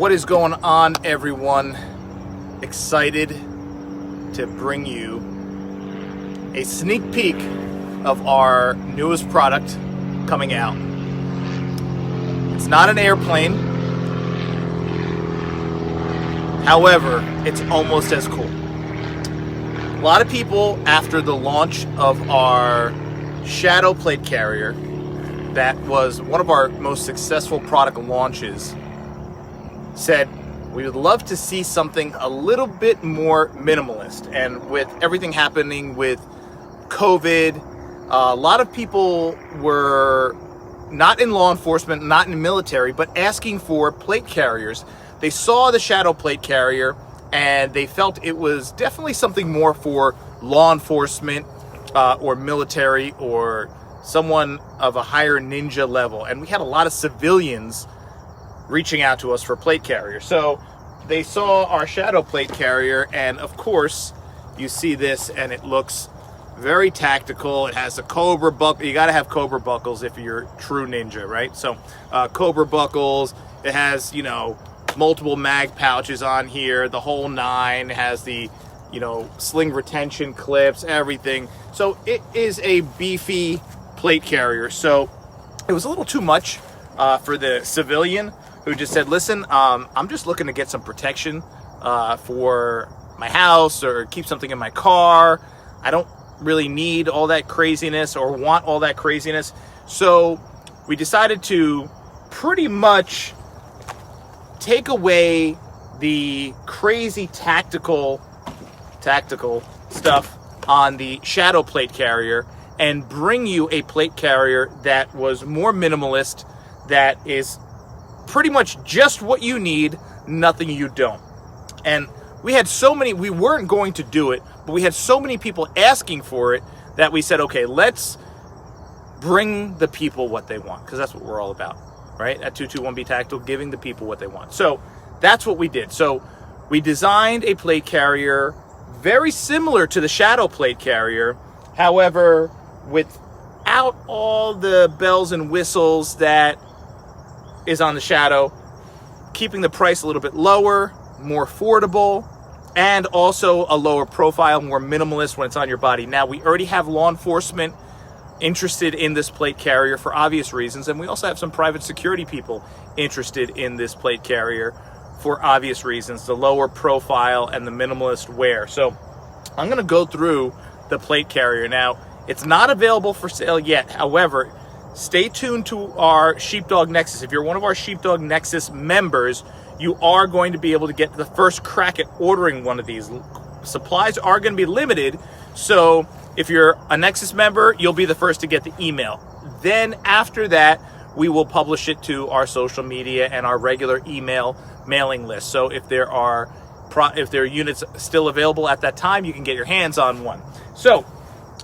What is going on, everyone? Excited to bring you a sneak peek of our newest product coming out. It's not an airplane. However, it's almost as cool. A lot of people, after the launch of our Shadow Plate Carrier, that was one of our most successful product launches, said we would love to see something a little bit more minimalist. And with everything happening with COVID, a lot of people were not in law enforcement, not in the military, but asking for plate carriers. They saw the Shadow Plate Carrier and they felt it was definitely something more for law enforcement or military or someone of a higher ninja level. And we had a lot of civilians reaching out to us for plate carriers. So they saw our Shadow Plate Carrier, and of course you see this and it looks very tactical. It has a Cobra buckle. You got to have Cobra buckles if you're true ninja, right? So Cobra buckles. It has, you know, multiple mag pouches on here, the whole nine. It has the, you know, sling retention clips, everything. So it is a beefy plate carrier. So it was a little too much for the civilian who just said, listen, I'm just looking to get some protection for my house or keep something in my car. I don't really need all that craziness or want all that craziness. So we decided to pretty much take away the crazy tactical stuff on the Shadow Plate Carrier and bring you a plate carrier that was more minimalist, that is pretty much just what you need, nothing you don't. And we had so many, we weren't going to do it, but we had so many people asking for it that we said, okay, let's bring the people what they want, because that's what we're all about, right? At 221B Tactical, giving the people what they want. So that's what we did. So we designed a plate carrier very similar to the Shadow Plate Carrier, however, without all the bells and whistles that is on the Shadow, keeping the price a little bit lower, more affordable, and also a lower profile, more minimalist when it's on your body. Now, we already have law enforcement interested in this plate carrier for obvious reasons, and we also have some private security people interested in this plate carrier for obvious reasons, the lower profile and the minimalist wear. So I'm going to go through the plate carrier. Now, it's not available for sale yet. However, stay tuned to our Sheepdog Nexus. If you're one of our Sheepdog Nexus members, you are going to be able to get the first crack at ordering one of these. Supplies are going to be limited, so if you're a Nexus member, you'll be the first to get the email. Then after that, we will publish it to our social media and our regular email mailing list. So if there are units still available at that time, you can get your hands on one. So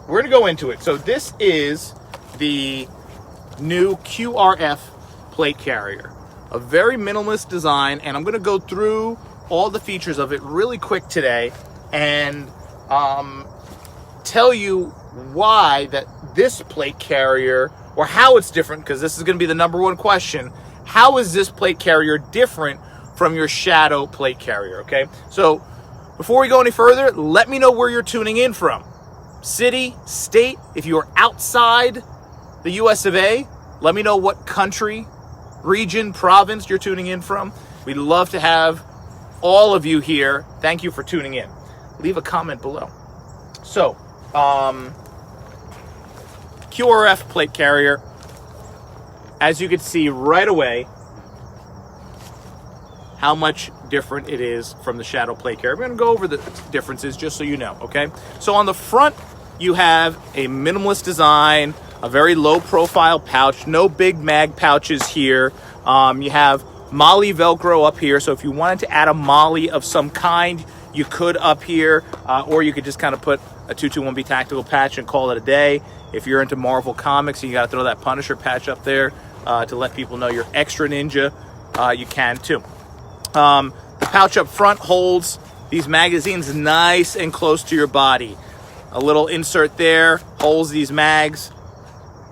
we're going to go into it. So this is the new QRF Plate Carrier, a very minimalist design, and I'm going to go through all the features of it really quick today and tell you why that this plate carrier, or how it's different, because this is going to be the number one question. How is this plate carrier different from your Shadow Plate Carrier? Okay, so before we go any further, let me know where you're tuning in from. City, state. If you're outside the US of A, let me know what country, region, province you're tuning in from. We'd love to have all of you here. Thank you for tuning in. Leave a comment below. So, QRF Plate Carrier, as you can see right away, how much different it is from the Shadow Plate Carrier. We're going to go over the differences just so you know, okay? So on the front, you have a minimalist design, a very low profile pouch, no big mag pouches here. You have MOLLE Velcro up here, so if you wanted to add a MOLLE of some kind, you could up here, or you could just kind of put a 221B Tactical patch and call it a day. If you're into Marvel Comics and you got to throw that Punisher patch up there to let people know you're extra ninja, you can too. The pouch up front holds these magazines nice and close to your body. A little insert there holds these mags,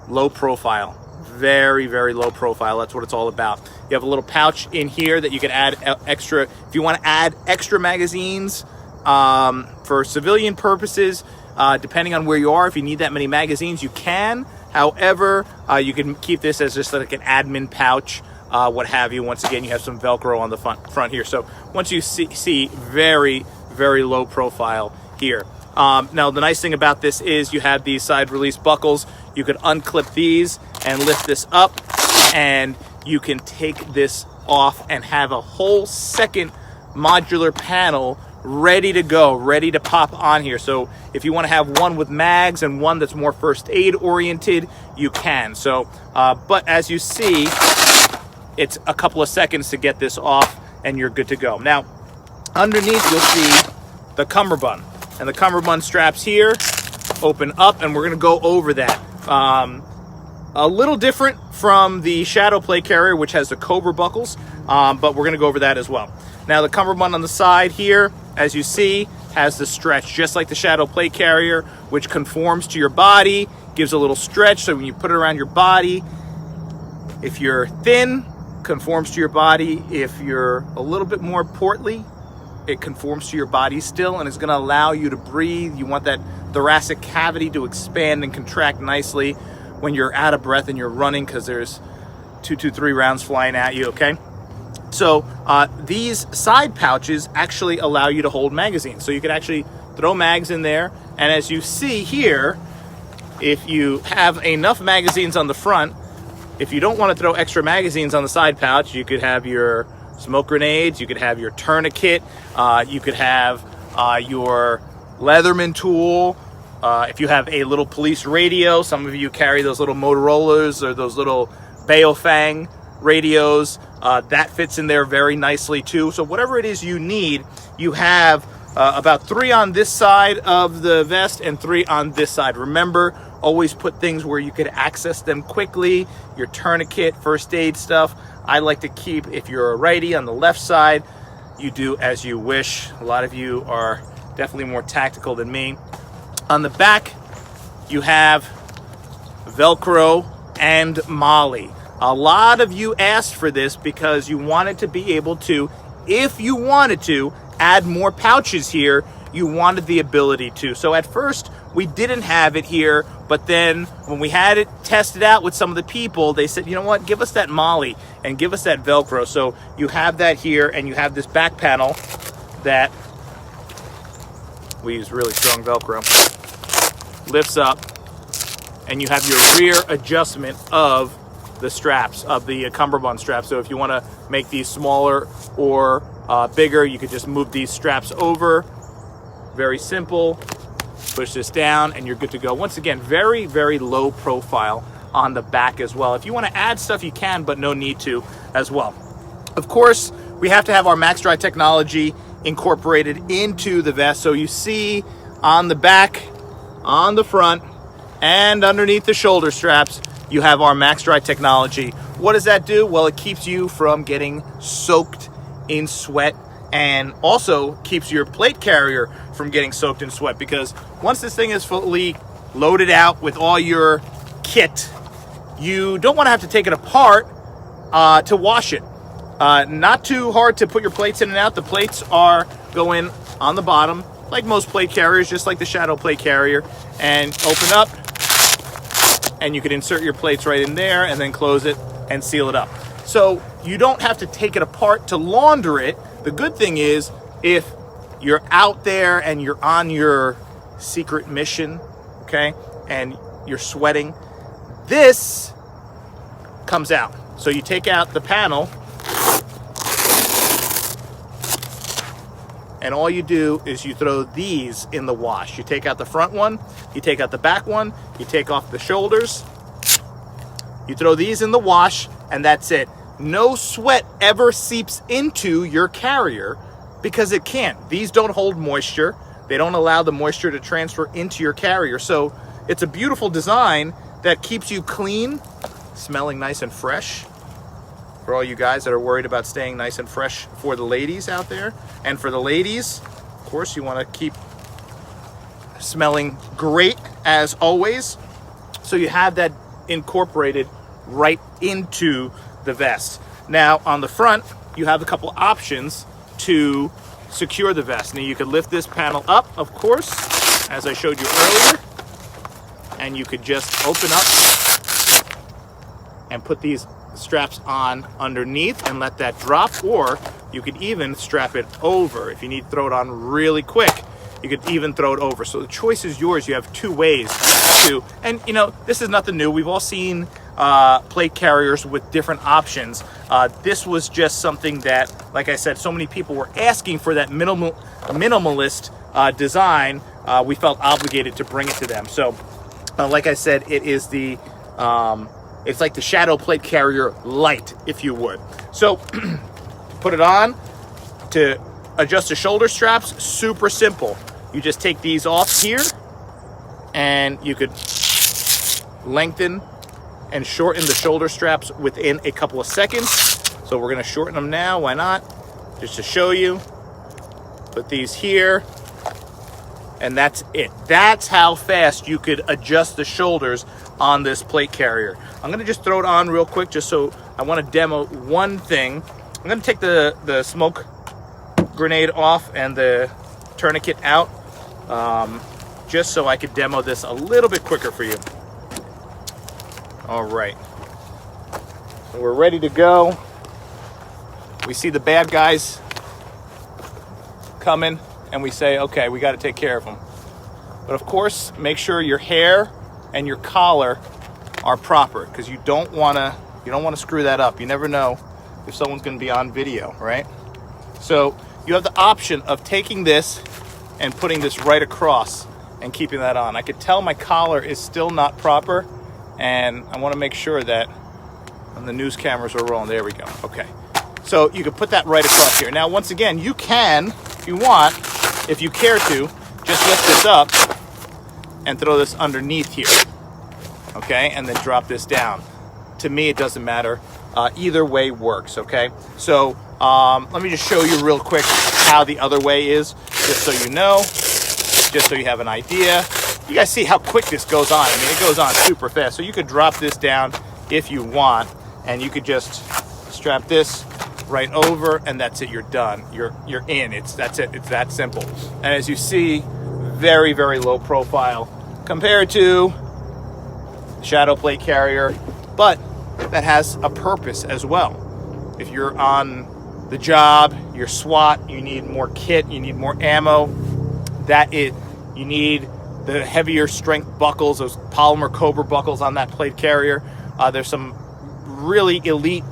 low profile. very, very low profile. That's what it's all about. You have a little pouch in here that you can add extra. If you want to add extra magazines for civilian purposes, depending on where you are, if you need that many magazines, you can. However, you can keep this as just like an admin pouch, what have you. Once again, you have some Velcro on the front here. So once you see very, very low profile here. Now, the nice thing about this is you have these side release buckles. You could unclip these and lift this up, and you can take this off and have a whole second modular panel ready to go, ready to pop on here. So if you want to have one with mags and one that's more first aid oriented, you can. So, but as you see, it's a couple of seconds to get this off and you're good to go. Now, underneath you'll see the Cummerbund. And the Cummerbund straps here open up, and we're going to go over that. A little different from the Shadow Plate Carrier, which has the Cobra buckles, but we're going to go over that as well. Now, the Cummerbund on the side here, as you see, has the stretch, just like the Shadow Plate Carrier, which conforms to your body, gives a little stretch, so when you put it around your body, if you're thin, conforms to your body. If you're a little bit more portly, it conforms to your body still, and it's going to allow you to breathe. You want that thoracic cavity to expand and contract nicely when you're out of breath and you're running, because there's 223 rounds flying at you, okay? So these side pouches actually allow you to hold magazines. So you can actually throw mags in there, and as you see here, if you have enough magazines on the front, if you don't want to throw extra magazines on the side pouch, you could have your smoke grenades, you could have your tourniquet, you could have your Leatherman tool. If you have a little police radio, some of you carry those little Motorola's or those little Baofeng radios, that fits in there very nicely too. So whatever it is you need, you have about 3 on this side of the vest and 3 on this side. Remember, always put things where you could access them quickly. Your tourniquet, first aid stuff, I like to keep, if you're a righty, on the left side. You do as you wish. A lot of you are definitely more tactical than me. On the back, you have Velcro and Molly. A lot of you asked for this because you wanted to be able to, if you wanted to, add more pouches here. You wanted the ability to. So at first, we didn't have it here, but then when we had it tested out with some of the people, they said, you know what, give us that Molly and give us that Velcro. So you have that here, and you have this back panel that we use really strong Velcro, lifts up, and you have your rear adjustment of the straps, of the Cummerbund straps. So if you want to make these smaller or bigger, you could just move these straps over. Very simple. Push this down and you're good to go. Once again, very, very low profile on the back as well. If you want to add stuff, you can, but no need to as well. Of course, we have to have our Max Dry technology incorporated into the vest. So you see on the back, on the front, and underneath the shoulder straps, you have our Max Dry technology. What does that do? Well, it keeps you from getting soaked in sweat, and also keeps your plate carrier from getting soaked in sweat, because once this thing is fully loaded out with all your kit, you don't want to have to take it apart to wash it. Not too hard to put your plates in and out. The plates are going on the bottom, like most plate carriers, just like the Shadow Plate Carrier, and open up, and you can insert your plates right in there and then close it and seal it up. So you don't have to take it apart to launder it. The good thing is, if you're out there and you're on your secret mission, okay, and you're sweating, this comes out. So you take out the panel, and all you do is you throw these in the wash. You take out the front one, you take out the back one, you take off the shoulders, you throw these in the wash, and that's it. No sweat ever seeps into your carrier, because it can't. These don't hold moisture. They don't allow the moisture to transfer into your carrier. So it's a beautiful design that keeps you clean, smelling nice and fresh. For all you guys that are worried about staying nice and fresh for the ladies out there. And for the ladies, of course, you want to keep smelling great as always. So you have that incorporated right into the vest. Now on the front, you have a couple options to secure the vest. Now you could lift this panel up, of course, as I showed you earlier, and you could just open up and put these straps on underneath and let that drop, or you could even strap it over. If you need to throw it on really quick, you could even throw it over. So the choice is yours. You have two ways to, and you know, this is nothing new. We've all seen plate carriers with different options. This was just something that, like I said, so many people were asking for that minimalist design. We felt obligated to bring it to them. So like I said, it is the it's like the Shadow Plate Carrier Light, if you would. So put it on. To adjust the shoulder straps, super simple. You just take these off here, and you could lengthen and shorten the shoulder straps within a couple of seconds. So we're gonna shorten them now, why not? Just to show you. Put these here, and that's it. That's how fast you could adjust the shoulders on this plate carrier. I'm gonna just throw it on real quick, just so I wanna demo one thing. I'm gonna take the smoke grenade off and the tourniquet out, just so I could demo this a little bit quicker for you. All right, so we're ready to go. We see the bad guys coming, and we say, okay, we got to take care of them. But of course, make sure your hair and your collar are proper, because you don't want to screw that up. You never know if someone's going to be on video, right? So you have the option of taking this and putting this right across and keeping that on. I could tell my collar is still not proper, and I want to make sure that when the news cameras are rolling, there we go. Okay, so you could put that right across here. Now, once again, you can, if you want, if you care to, just lift this up and throw this underneath here, okay, and then drop this down. To me, it doesn't matter. Either way works, okay? So let me just show you real quick how the other way is, just so you know, just so you have an idea. You guys see how quick this goes on. I mean, it goes on super fast. So you could drop this down if you want, and you could just strap this right over, and that's it. You're done. You're in. That's it. It's that simple. And as you see, very, very low profile compared to Shadow Plate Carrier, but that has a purpose as well. If you're on the job, you're SWAT, you need more kit, you need more ammo, you need the heavier strength buckles, those polymer Cobra buckles on that plate carrier. There's some really elite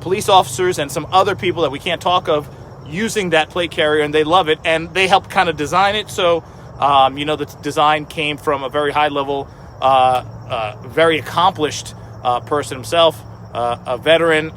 police officers and some other people that we can't talk of using that plate carrier, and they love it, and they helped kind of design it. So you know, the design came from a very high level, very accomplished person himself, a veteran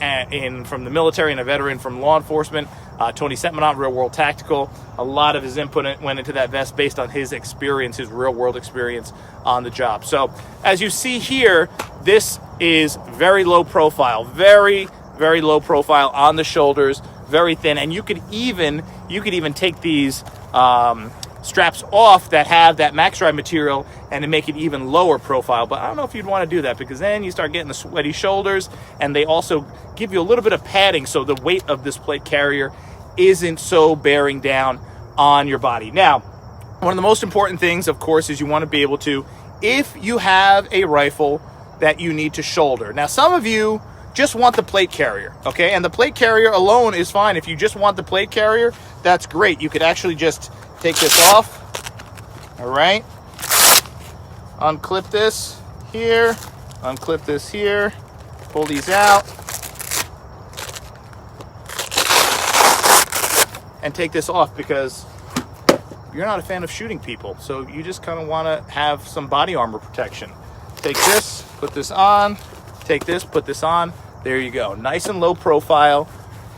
from the military and a veteran from law enforcement, Tony Setmanot, Real World Tactical. A lot of his input went into that vest based on his experience, his real world experience on the job. So as you see here, this is very low profile, very, very low profile on the shoulders, very thin, and you could even take these straps off that have that max dry material and to make it even lower profile. But I don't know if you'd want to do that, because then you start getting the sweaty shoulders, and they also give you a little bit of padding so the weight of this plate carrier isn't so bearing down on your body. Now, one of the most important things, of course, is you want to be able to, if you have a rifle that you need to shoulder. Now, some of you just want the plate carrier, okay? And the plate carrier alone is fine. If you just want the plate carrier, that's great. You could actually just take this off, all right? Unclip this here, unclip this here, pull these out, and take this off, because you're not a fan of shooting people, so you just kind of want to have some body armor protection. Take this, put this on, take this, put this on. There you go, nice and low profile.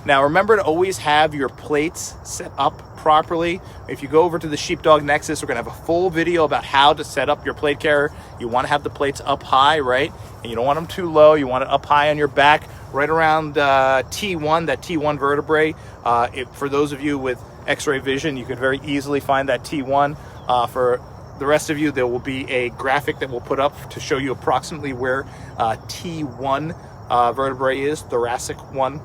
Now remember to always have your plates set up properly. If you go over to the Sheepdog Nexus, we're gonna have a full video about how to set up your plate carrier. You want to have the plates up high, right? And you don't want them too low. You want it up high on your back, right around T1, that T1 vertebrae. For those of you with X-ray vision, you could very easily find that T1 for the rest of you, there will be a graphic that we'll put up to show you approximately where T1 vertebrae is, thoracic one.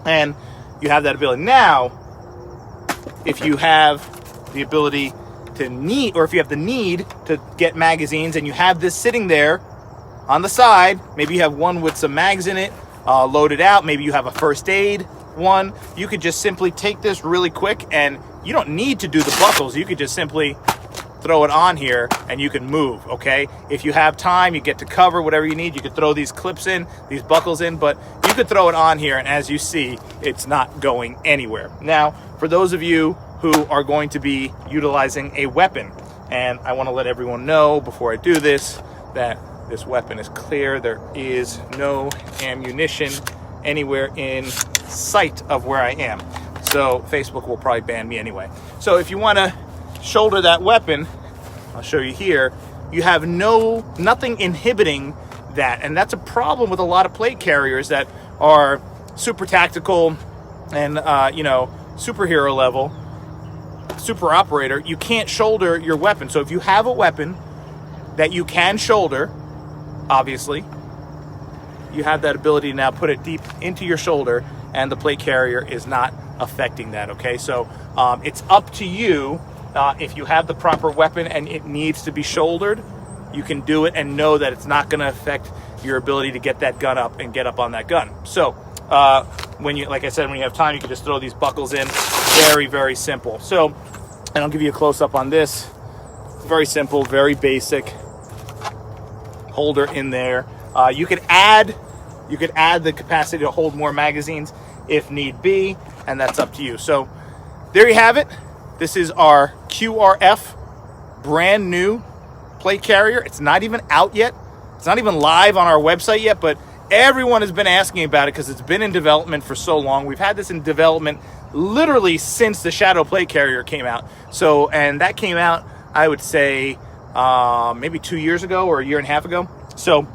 And you have that ability. Now, if you have the ability to need, or if you have the need to get magazines and you have this sitting there on the side, maybe you have one with some mags in it, loaded out, maybe you have a first aid one, you could just simply take this really quick, and you don't need to do the buckles. You could just simply throw it on here and you can move, okay? If you have time, you get to cover whatever you need. You could throw these clips in, these buckles in, but you could throw it on here, and as you see, it's not going anywhere. Now, for those of you who are going to be utilizing a weapon, and I want to let everyone know before I do this that this weapon is clear. There is no ammunition anywhere in sight of where I am. So Facebook will probably ban me anyway. So if you want to shoulder that weapon, I'll show you here, you have nothing inhibiting that. And that's a problem with a lot of plate carriers that are super tactical and, superhero level, super operator. You can't shoulder your weapon. So if you have a weapon that you can shoulder, obviously, you have that ability to now put it deep into your shoulder, and the plate carrier is not affecting that, okay? So it's up to you. If you have the proper weapon and it needs to be shouldered, you can do it and know that it's not going to affect your ability to get that gun up and get up on that gun. So when you, like I said, when you have time, you can just throw these buckles in. Very, very simple. So, and I'll give you a close-up on this. Very simple, very basic holder in there. You could add the capacity to hold more magazines if need be, and that's up to you. So there you have it. This is our QRF brand new plate carrier. It's not even out yet. It's not even live on our website yet, but everyone has been asking about it because it's been in development for so long. We've had this in development literally since the Shadow Plate Carrier came out. So, and that came out, I would say, maybe 2 years ago or a year and a half ago. So,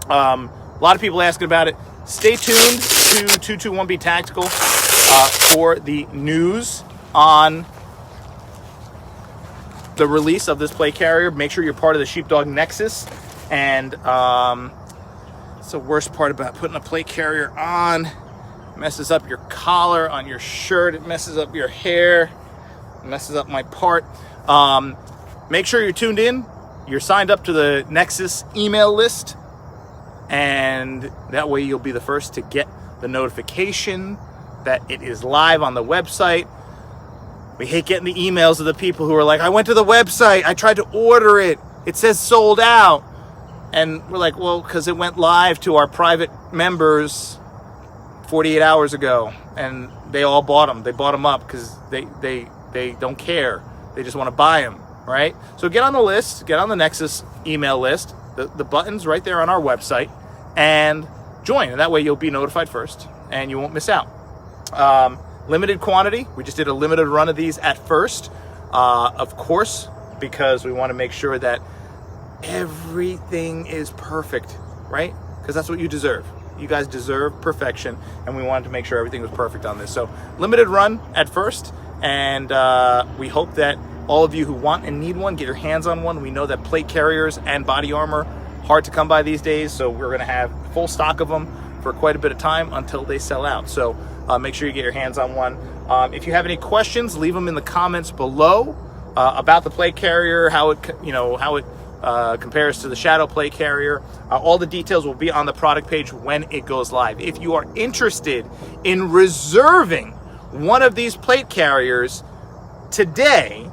a lot of people asking about it. Stay tuned to 221B Tactical for the news on the release of this plate carrier. Make sure you're part of the Sheepdog Nexus. And it's the worst part about putting a plate carrier on. It messes up your collar on your shirt. It messes up your hair. It messes up my part. Make sure you're tuned in. You're signed up to the Nexus email list. And that way you'll be the first to get the notification that it is live on the website. We hate getting the emails of the people who are like, I went to the website, I tried to order it, it says sold out. And we're like, well, because it went live to our private members 48 hours ago, and they all bought them. They bought them up because they don't care. They just want to buy them, right? So get on the list, get on the Nexus email list. The button's right there on our website, and join. And that way you'll be notified first, and you won't miss out. Limited quantity. We just did a limited run of these at first, of course, because we want to make sure that everything is perfect, right? Because that's what you deserve. You guys deserve perfection, and we wanted to make sure everything was perfect on this. So limited run at first, and we hope that all of you who want and need one, get your hands on one. We know that plate carriers and body armor, hard to come by these days, so we're going to have full stock of them for quite a bit of time until they sell out. So make sure you get your hands on one. If you have any questions, leave them in the comments below about the plate carrier, how it compares to the Shadow Plate Carrier. All the details will be on the product page when it goes live. If you are interested in reserving one of these plate carriers today,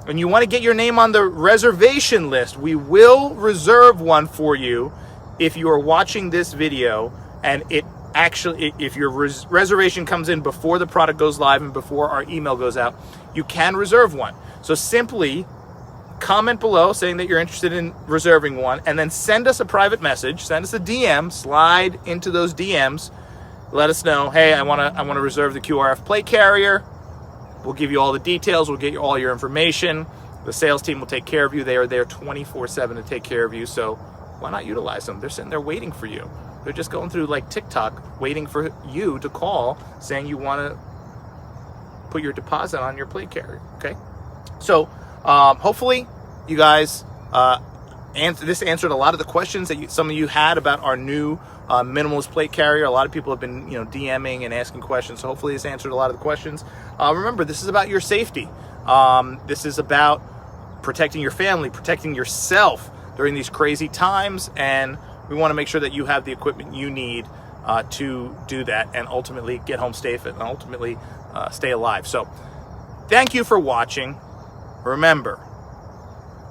and you want to get your name on the reservation list, we will reserve one for you if you are watching this video, and it actually, if your reservation comes in before the product goes live and before our email goes out, you can reserve one. So simply comment below saying that you're interested in reserving one, and then send us a private message, send us a DM, slide into those DMs, let us know, hey, I want to reserve the QRF Plate Carrier. We'll give you all the details. We'll get you all your information. The sales team will take care of you. They are there 24/7 to take care of you. So why not utilize them? They're sitting there waiting for you. They're just going through like TikTok, waiting for you to call, saying you want to put your deposit on your plate carrier. Okay. So hopefully you guys, this answered a lot of the questions that some of you had about our new minimalist plate carrier. A lot of people have been, DMing and asking questions. So hopefully this answered a lot of the questions. Remember, this is about your safety. This is about protecting your family, protecting yourself during these crazy times. And we want to make sure that you have the equipment you need to do that and ultimately get home safe and ultimately stay alive. So thank you for watching. Remember,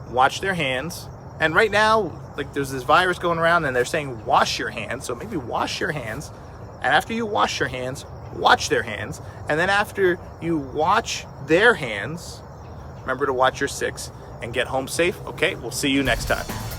wash their hands. And right now, like, there's this virus going around and they're saying wash your hands. So maybe wash your hands. And after you wash your hands, watch their hands. And then after you watch their hands, remember to watch your 6 and get home safe. Okay, we'll see you next time.